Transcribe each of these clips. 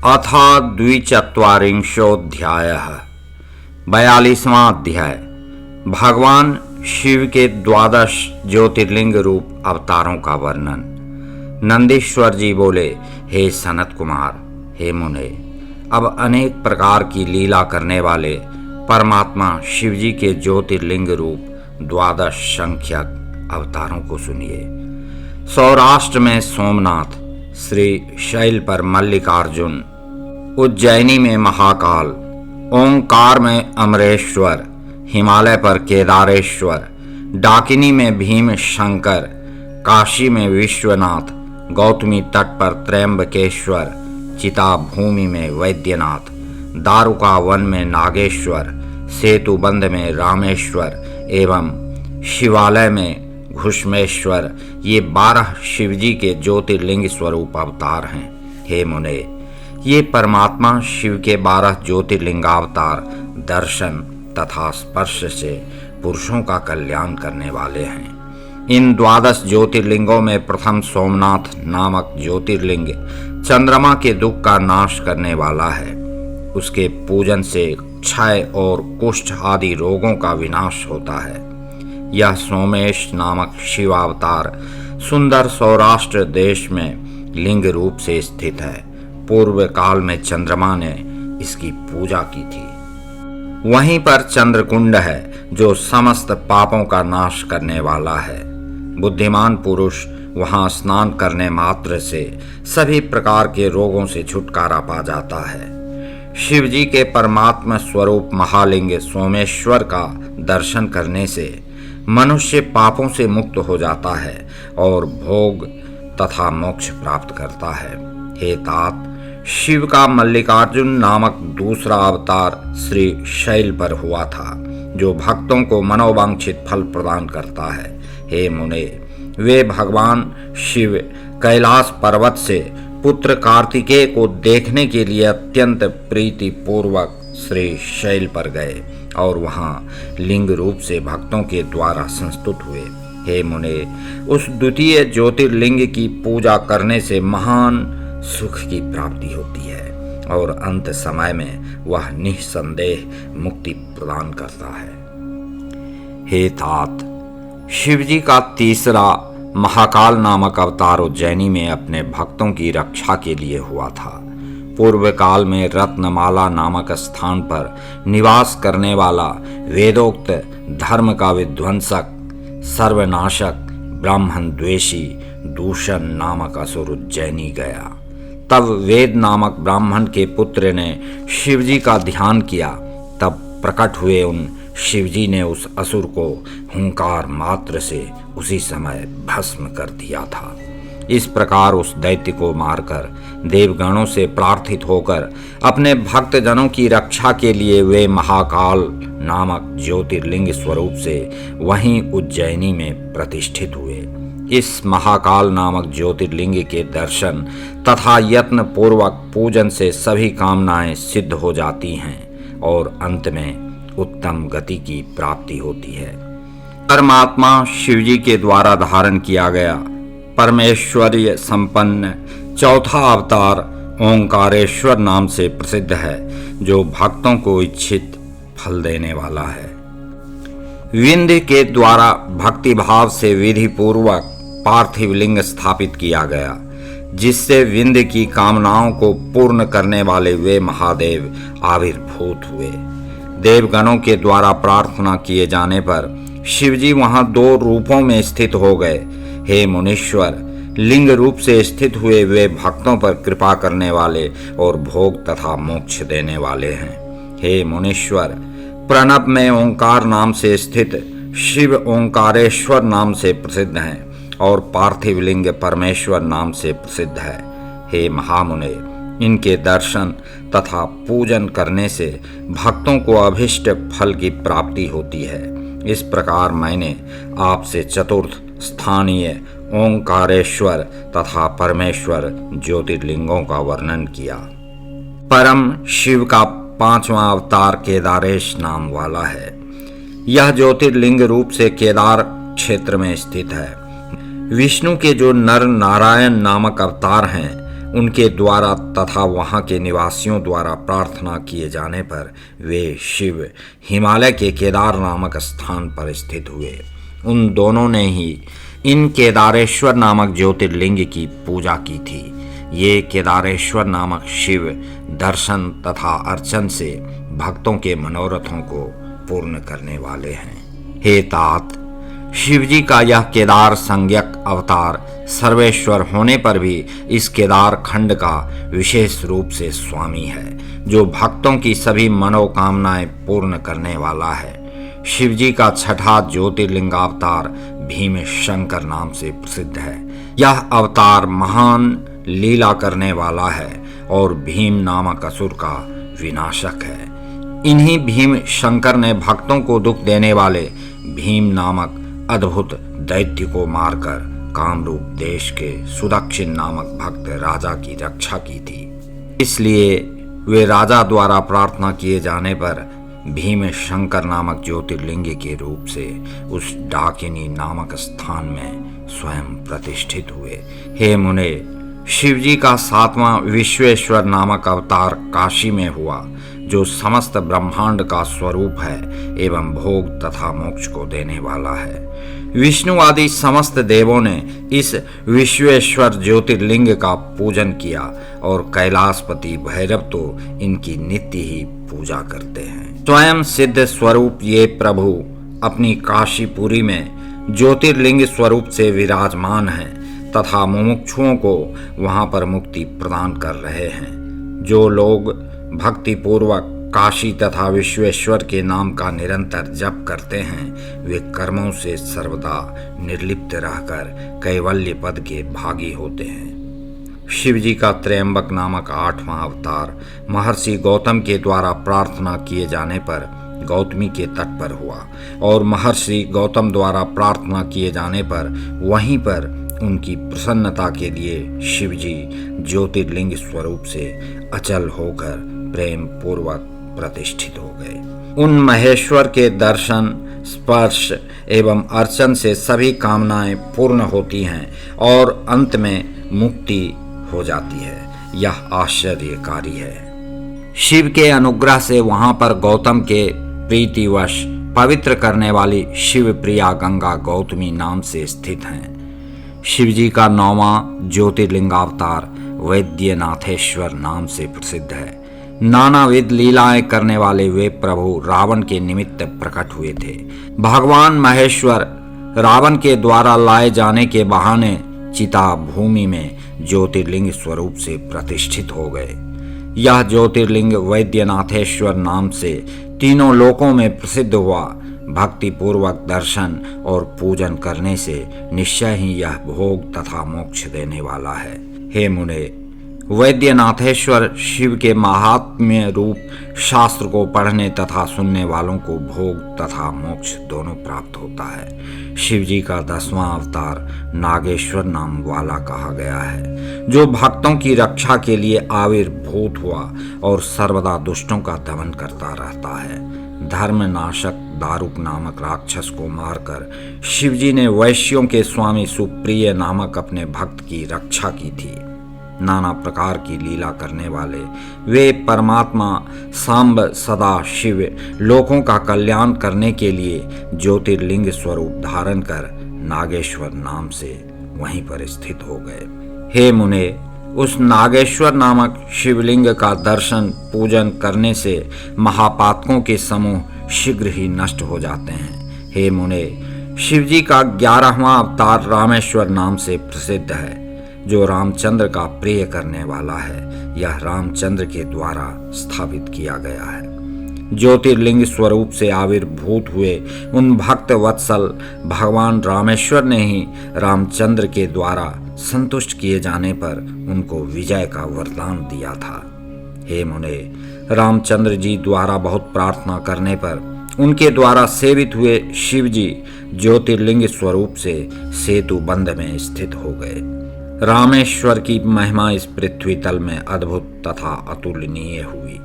अथ द्विचत्वारिंशोऽध्यायः 42वां अध्याय। भगवान शिव के 12 ज्योतिर्लिंग रूप अवतारों का वर्णन। नंदीश्वर जी बोले, हे सनत कुमार, हे मुने, अब अनेक प्रकार की लीला करने वाले परमात्मा शिव जी के ज्योतिर्लिंग रूप 12 संख्यक अवतारों को सुनिए। सौराष्ट्र में सोमनाथ, श्री शैल पर मल्लिकार्जुन, उज्जैनी में महाकाल, ओंकार में अमरेश्वर, हिमालय पर केदारेश्वर, डाकिनी में भीम शंकर, काशी में विश्वनाथ, गौतमी तट पर त्रयंबकेश्वर, चिता भूमि में वैद्यनाथ, दारुका वन में नागेश्वर, सेतुबंध में रामेश्वर एवं शिवालय में घुष्मेश्वर, ये 12 शिवजी के ज्योतिर्लिंग स्वरूप अवतार हैं। हे मुने, ये परमात्मा शिव के 12 ज्योतिर्लिंगावतार दर्शन तथा स्पर्श से पुरुषों का कल्याण करने वाले हैं। इन 12 ज्योतिर्लिंगों में प्रथम सोमनाथ नामक ज्योतिर्लिंग चंद्रमा के दुख का नाश करने वाला है। उसके पूजन से क्षय और कुष्ठ आदि रोगों का विनाश होता है। यह सोमेश नामक शिवावतार सुंदर सौराष्ट्र देश में लिंग रूप से स्थित है। पूर्व काल में चंद्रमा ने इसकी पूजा की थी। वहीं पर चंद्रकुंड है जो समस्त पापों का नाश करने वाला है। बुद्धिमान पुरुष वहां स्नान करने मात्र से सभी प्रकार के रोगों से छुटकारा पा जाता है। शिव जी के परमात्मा स्वरूप महालिंग सोमेश्वर का दर्शन करने से मनुष्य पापों से मुक्त हो जाता है और भोग तथा मोक्ष प्राप्त करता है। हे तात, शिव का मल्लिकार्जुन नामक दूसरा अवतार श्री शैल पर हुआ था, जो भक्तों को मनोवांछित फल प्रदान करता है। हे मुने, वे भगवान शिव कैलाश पर्वत से पुत्र कार्तिकेय को देखने के लिए अत्यंत प्रीति पूर्वक श्री शैल पर गए और वहां लिंग रूप से भक्तों के द्वारा संस्तुत हुए। हे मुने, उस द्वितीय ज्योतिर्लिंग की पूजा करने से महान सुख की प्राप्ति होती है और अंत समय में वह निःसंदेह मुक्ति प्रदान करता है। हे तात, शिवजी का तीसरा महाकाल नामक अवतार उज्जैनी में अपने भक्तों की रक्षा के लिए हुआ था। पूर्व काल में रत्नमाला नामक स्थान पर निवास करने वाला वेदोक्त धर्म का विध्वंसक, सर्वनाशक, ब्राह्मण द्वेषी दूषण नामक असुर उज्जैनी गया। तब वेद नामक ब्राह्मण के पुत्र ने शिवजी का ध्यान किया। तब प्रकट हुए उन शिवजी ने उस असुर को हुंकार मात्र से उसी समय भस्म कर दिया था। इस प्रकार उस दैत्य को मारकर देवगणों से प्रार्थित होकर अपने भक्तजनों की रक्षा के लिए वे महाकाल नामक ज्योतिर्लिंग स्वरूप से वहीं उज्जैनी में प्रतिष्ठित हुए। इस महाकाल नामक ज्योतिर्लिंग के दर्शन तथा यत्न पूर्वक पूजन से सभी कामनाएं सिद्ध हो जाती हैं और अंत में उत्तम गति की प्राप्ति होती है। परमात्मा शिवजी के द्वारा धारण किया गया परमेश्वरीय संपन्न चौथा अवतार ओंकारेश्वर नाम से प्रसिद्ध है, जो भक्तों को इच्छित फल देने वाला है। विंध्य के द्वारा भक्ति भाव से विधि पूर्वक पार्थिव लिंग स्थापित किया गया, जिससे विंध्य की कामनाओं को पूर्ण करने वाले वे महादेव आविर्भूत हुए। देवगणों के द्वारा प्रार्थना किए जाने पर शिवजी वहां 2 रूपों में स्थित हो गए। हे मुनीश्वर, लिंग रूप से स्थित हुए वे भक्तों पर कृपा करने वाले और भोग तथा मोक्ष देने वाले हैं। हे मुनीश्वर, प्रणव में ओंकार नाम से स्थित शिव ओंकारेश्वर नाम से प्रसिद्ध हैं और पार्थिव लिंग परमेश्वर नाम से प्रसिद्ध है। हे महामुने, इनके दर्शन तथा पूजन करने से भक्तों को अभिष्ट फल की प्राप्ति होती है। इस प्रकार मैंने आपसे चतुर्थ स्थानीय ओंकारेश्वर तथा परमेश्वर ज्योतिर्लिंगों का वर्णन किया। परम शिव का 5वां अवतार केदारेश नाम वाला है। यह ज्योतिर्लिंग रूप से केदार क्षेत्र में स्थित है। विष्णु के जो नर नारायण नामक अवतार हैं, उनके द्वारा तथा वहाँ के निवासियों द्वारा प्रार्थना किए जाने पर वे शिव हिमालय के केदार नामक स्थान पर स्थित हुए। उन दोनों ने ही इन केदारेश्वर नामक ज्योतिर्लिंग की पूजा की थी। ये केदारेश्वर नामक शिव दर्शन तथा अर्चन से भक्तों के मनोरथों को पूर्ण करने वाले हैं। हे तात, शिवजी का यह केदार संज्ञक अवतार सर्वेश्वर होने पर भी इस केदार खंड का विशेष रूप से स्वामी है, जो भक्तों की सभी मनोकामनाएं पूर्ण करने वाला है। शिवजी का छठा ज्योतिर्लिंगावतार भीम शंकर नाम से प्रसिद्ध है। यह अवतार महान लीला करने वाला है और भीम नामक असुर का विनाशक है। इन्हीं भीम शंकर ने भक्तों को दुख देने वाले भीम नामक अद्भुत दैत्य को मारकर कामरूप देश के सुदक्षिण नामक भक्त राजा की रक्षा की थी। इसलिए वे राजा द्वारा प्रार्थना किए जाने पर भीम शंकर नामक ज्योतिर्लिंग के रूप से उस डाकिनी नामक स्थान में स्वयं प्रतिष्ठित हुए। हे मुने, शिवजी का सातवां विश्वेश्वर नामक अवतार काशी में हुआ, जो समस्त ब्रह्मांड का स्वरूप है एवं भोग तथा मोक्ष को देने वाला है। विष्णु आदि समस्त देवों ने इस विश्वेश्वर ज्योतिर्लिंग का पूजन किया और कैलाशपति भैरव तो इनकी नित्य ही पूजा करते हैं। स्वयं सिद्ध स्वरूप ये प्रभु अपनी काशीपुरी में ज्योतिर्लिंग स्वरूप से विराजमान हैं तथा मुमुक्षुओं को वहां पर मुक्ति प्रदान कर रहे हैं। जो लोग भक्ति पूर्वक काशी तथा विश्वेश्वर के नाम का निरंतर जप करते हैं, वे कर्मों से सर्वदा निर्लिप्त रहकर कैवल्य पद के भागी होते हैं। शिवजी का त्रयंबक नामक आठवां अवतार महर्षि गौतम के द्वारा प्रार्थना किए जाने पर गौतमी के तट पर हुआ और महर्षि गौतम द्वारा प्रार्थना किए जाने पर वहीं पर उनकी प्रसन्नता के लिए शिवजी ज्योतिर्लिंग स्वरूप से अचल होकर प्रेम पूर्वक प्रतिष्ठित हो गए। उन महेश्वर के दर्शन, स्पर्श एवं अर्चन से सभी कामनाएं पूर्ण होती हैं और अंत में मुक्ति हो जाती है। यह आश्चर्यकारी है। शिव के अनुग्रह से वहां पर गौतम के प्रीतिवश पवित्र करने वाली शिव प्रिया गंगा गौतमी नाम से स्थित हैं। शिवजी का नौवां ज्योतिर्लिंगावतार वैद्यनाथेश्वर नाम से प्रसिद्ध है। नानाविध लीलाएं करने वाले वे प्रभु रावण के निमित्त प्रकट हुए थे। भगवान महेश्वर रावण के द्वारा लाए जाने के बहाने चिता भूमि में ज्योतिर्लिंग स्वरूप से प्रतिष्ठित हो गए। यह ज्योतिर्लिंग वैद्यनाथेश्वर नाम से तीनों लोकों में प्रसिद्ध हुआ। भक्ति पूर्वक दर्शन और पूजन करने से निश्चय ही यह भोग तथा मोक्ष देने वाला है। हे मुने, वैद्यनाथेश्वर शिव के महात्म्य रूप शास्त्र को पढ़ने तथा सुनने वालों को भोग तथा मोक्ष दोनों प्राप्त होता है। शिवजी का 10वां अवतार नागेश्वर नाम वाला कहा गया है, जो भक्तों की रक्षा के लिए आविर्भूत हुआ और सर्वदा दुष्टों का दमन करता रहता है। धर्मनाशक दारुक नामक राक्षस को मारकर शिवजी ने वैश्यों के स्वामी सुप्रिय नामक अपने भक्त की रक्षा की थी। नाना प्रकार की लीला करने वाले वे परमात्मा सांब सदा शिव लोकों का कल्याण करने के लिए ज्योतिर्लिंग स्वरूप धारण कर नागेश्वर नाम से वहीं पर स्थित हो गए। हे मुने, उस नागेश्वर नामक शिवलिंग का दर्शन पूजन करने से महापातकों के समूह शीघ्र ही नष्ट हो जाते हैं। हे मुने, शिवजी का 11वां अवतार रामेश्वर नाम से प्रसिद्ध है, जो रामचंद्र का प्रिय करने वाला है। यह रामचंद्र के द्वारा स्थापित किया गया है। ज्योतिर्लिंग स्वरूप से आविर्भूत हुए उन भक्त वत्सल भगवान रामेश्वर ने ही रामचंद्र के द्वारा संतुष्ट किए जाने पर उनको विजय का वरदान दिया था। हे मुने, रामचंद्र जी द्वारा बहुत प्रार्थना करने पर उनके द्वारा सेवित हुए शिवजी ज्योतिर्लिंग स्वरूप से सेतु बंध में स्थित हो गए। रामेश्वर की महिमा इस पृथ्वी तल में अद्भुत तथा अतुलनीय हुई।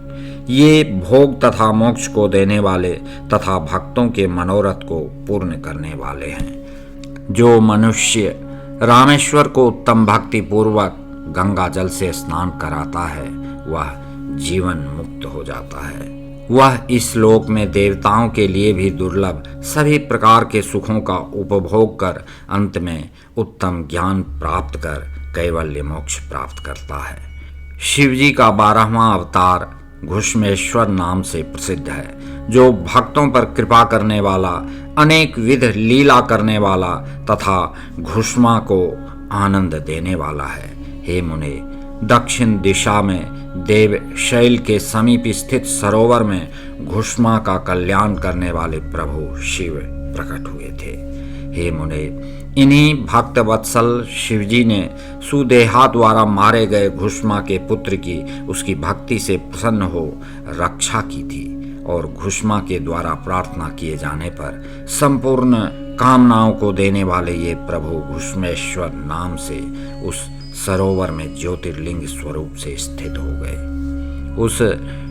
ये भोग तथा मोक्ष को देने वाले तथा भक्तों के मनोरथ को पूर्ण करने वाले हैं। जो मनुष्य रामेश्वर को उत्तम भक्ति पूर्वक गंगा जल से स्नान कराता है वह जीवन मुक्त हो जाता है। वह इस लोक में देवताओं के लिए भी दुर्लभ सभी प्रकार के सुखों का उपभोग कर अंत में उत्तम ज्ञान प्राप्त कर कैवल्य मोक्ष प्राप्त करता है। शिवजी का 12वां अवतार घुश्मेश्वर नाम से प्रसिद्ध है, जो भक्तों पर कृपा करने वाला, अनेक विध लीला करने वाला तथा घुष्मा को आनंद देने वाला है। हे मुने, दक्षिण दिशा में देव शैल के समीप स्थित सरोवर में घुष्मा का कल्याण करने वाले प्रभु शिव प्रकट हुए थे। हे मुने, इन्हीं भक्त वत्सल शिवजी ने सुदेहा द्वारा मारे गए घुष्मा के पुत्र की उसकी भक्ति से प्रसन्न हो रक्षा की थी और घुष्मा के द्वारा प्रार्थना किए जाने पर संपूर्ण कामनाओं को देने वाले ये प्रभु घुष्मेश्वर नाम से उस सरोवर में ज्योतिर्लिंग स्वरूप से स्थित हो गए। उस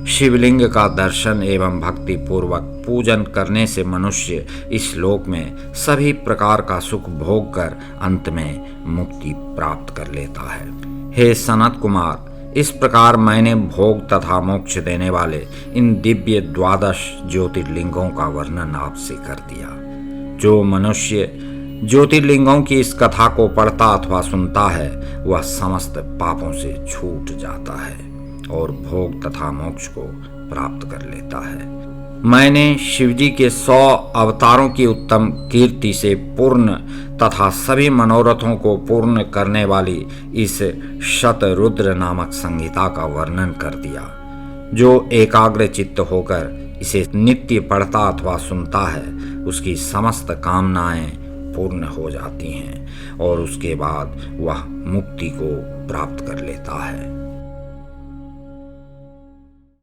शिवलिंग का दर्शन एवं भक्ति पूर्वक पूजन करने से मनुष्य इस लोक में सभी प्रकार का सुख भोग कर अंत में मुक्ति प्राप्त कर लेता है। हे सनत कुमार, इस प्रकार मैंने भोग तथा मोक्ष देने वाले इन दिव्य 12 ज्योतिर्लिंगों का वर्णन आपसे कर दिया। जो मनुष्य ज्योतिर्लिंगों की इस कथा को पढ़ता अथवा सुनता है वह समस्त पापों से छूट जाता है और भोग तथा मोक्ष को प्राप्त कर लेता है। मैंने शिवजी के 100 अवतारों की उत्तम कीर्ति से पूर्ण तथा सभी मनोरथों को पूर्ण करने वाली इस शतरुद्र नामक संहिता का वर्णन कर दिया। जो एकाग्र चित्त होकर इसे नित्य पढ़ता अथवा सुनता है उसकी समस्त कामनाएं पूर्ण हो जाती हैं और उसके बाद वह मुक्ति को प्राप्त कर लेता है।